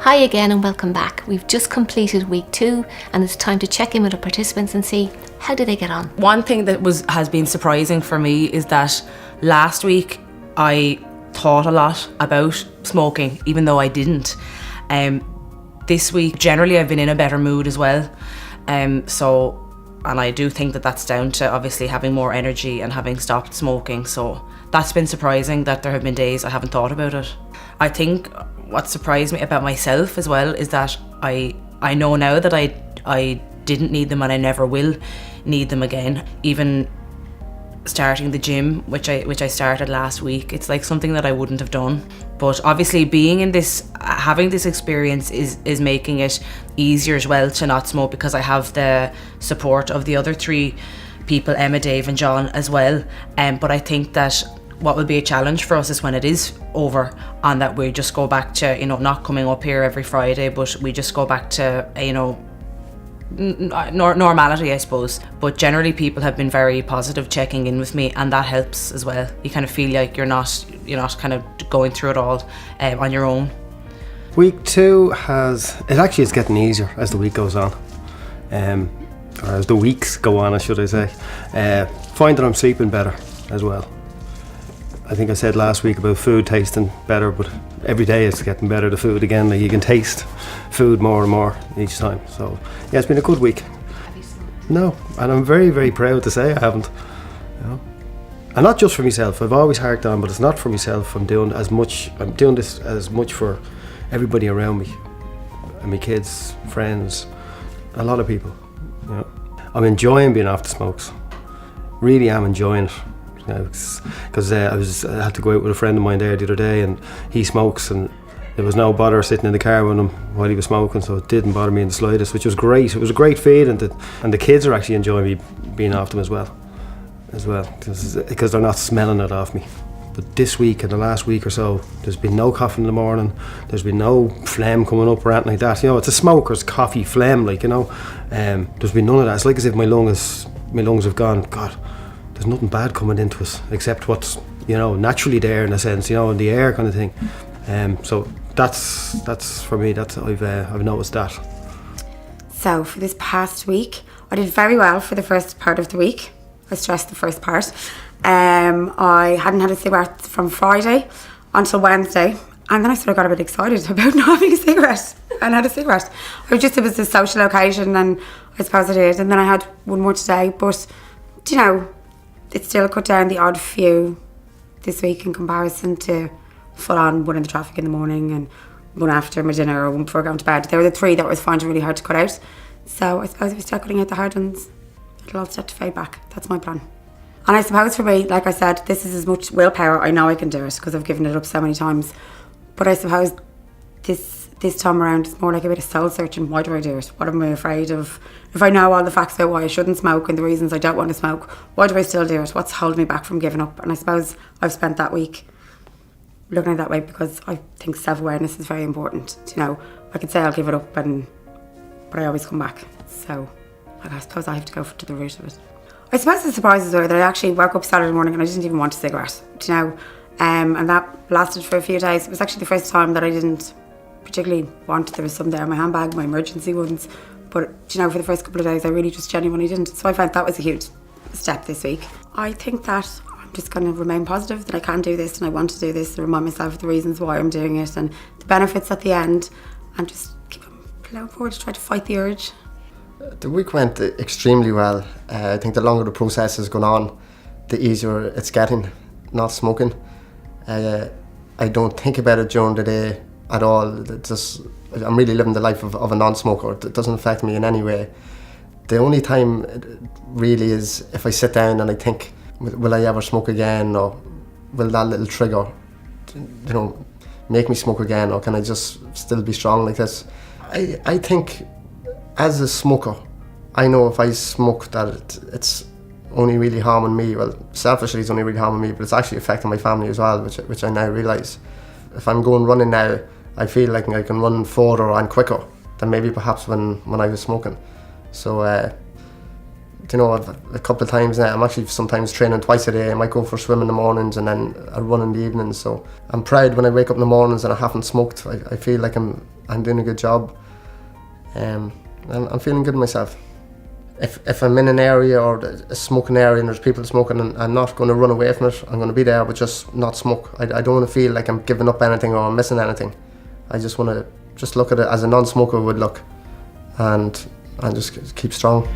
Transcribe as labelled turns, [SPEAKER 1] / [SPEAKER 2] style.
[SPEAKER 1] Hi again and welcome back. We've just completed week 2 and it's time to check in with our participants and see how did they get on.
[SPEAKER 2] One thing that has been surprising for me is that last week I thought a lot about smoking, even though I didn't. This week, generally I've been in a better mood as well. And I do think that that's down to obviously having more energy and having stopped smoking. So that's been surprising that there have been days I haven't thought about it. I think what surprised me about myself as well is that I know now that I didn't need them and I never will need them again. Even starting the gym, which I started last week, it's like something that I wouldn't have done. But obviously having this experience is making it easier as well to not smoke, because I have the support of the other 3 people, Emma, Dave and John as well. But I think that what will be a challenge for us is when it is over and that we just go back to, not coming up here every Friday, but we just go back to, normality, I suppose. But generally people have been very positive checking in with me, and that helps as well. You kind of feel like you're not kind of going through it all on your own.
[SPEAKER 3] Week 2 is getting easier as the week goes on, or as the weeks go on, should I say. Find that I'm sleeping better as well. I think I said last week about food tasting better, but every day it's getting better, the food again. Like, you can taste food more and more each time. So yeah, it's been a good week.
[SPEAKER 1] Have you smoked?
[SPEAKER 3] No, and I'm very, very proud to say I haven't. And not just for myself. I've always harked on, but it's not for myself. I'm doing this as much for everybody around me, and my kids, friends, a lot of people. I'm enjoying being off the smokes. Really am enjoying it. Because I had to go out with a friend of mine there the other day, and he smokes, and there was no bother sitting in the car with him while he was smoking, so it didn't bother me in the slightest, which was great. It was a great feeling, and the kids are actually enjoying me being off them as well, because they're not smelling it off me. But this week and the last week or so, there's been no coughing in the morning, there's been no phlegm coming up or anything like that. It's a smoker's coffee phlegm, there's been none of that. It's like as if my lungs have gone, God, there's nothing bad coming into us except what's naturally there, in a sense, in the air kind of thing. So that's for me. I've noticed that.
[SPEAKER 4] So for this past week, I did very well for the first part of the week. I stressed the first part. I hadn't had a cigarette from Friday until Wednesday, and then I sort of got a bit excited about not having a cigarette and had a cigarette. It was a social occasion, and I suppose I did. And then I had one more today, but it still cut down the odd few this week in comparison to full on one in the traffic in the morning and one after my dinner or one before going to bed. They were the 3 that I was finding really hard to cut out. So I suppose if we start cutting out the hard ones, it'll all start to fade back. That's my plan. And I suppose for me, like I said, this is as much willpower. I know I can do it because I've given it up so many times. But I suppose this time around it's more like a bit of soul searching. Why do I do it? What am I afraid of? If I know all the facts about why I shouldn't smoke and the reasons I don't want to smoke, why do I still do it? What's holding me back from giving up? And I suppose I've spent that week looking at it that way because I think self-awareness is very important. I could say I'll give it up, but I always come back. So I suppose I have to go to the root of it. I suppose the surprises were that I actually woke up Saturday morning and I didn't even want a cigarette. And that lasted for a few days. It was actually the first time that I didn't particularly want. There was some there in my handbag, my emergency ones, but for the first couple of days I really just genuinely didn't. So I found that was a huge step this week. I think that I'm just going to remain positive that I can do this and I want to do this, and remind myself of the reasons why I'm doing it and the benefits at the end, and just keep plowing forward to try to fight the urge.
[SPEAKER 5] The week went extremely well. I think the longer the process has gone on, the easier it's getting not smoking. I don't think about it during the day at all. I'm really living the life of a non-smoker. It doesn't affect me in any way. The only time it really is if I sit down and I think, will I ever smoke again, or will that little trigger, make me smoke again, or can I just still be strong like this? I think as a smoker, I know if I smoke that it's only really harming me. Well, selfishly it's only really harming me, but it's actually affecting my family as well, which I now realise. If I'm going running now, I feel like I can run further and quicker than maybe perhaps when I was smoking. So you know, a couple of times now. I'm actually sometimes training twice a day. I might go for a swim in the mornings and then a run in the evenings. So I'm proud when I wake up in the mornings and I haven't smoked. I feel like I'm doing a good job. And I'm feeling good myself. If I'm in an area or a smoking area and there's people smoking, and I'm not going to run away from it. I'm going to be there but just not smoke. I don't want to feel like I'm giving up anything or I'm missing anything. I just want to just look at it as a non-smoker would look, and just keep strong.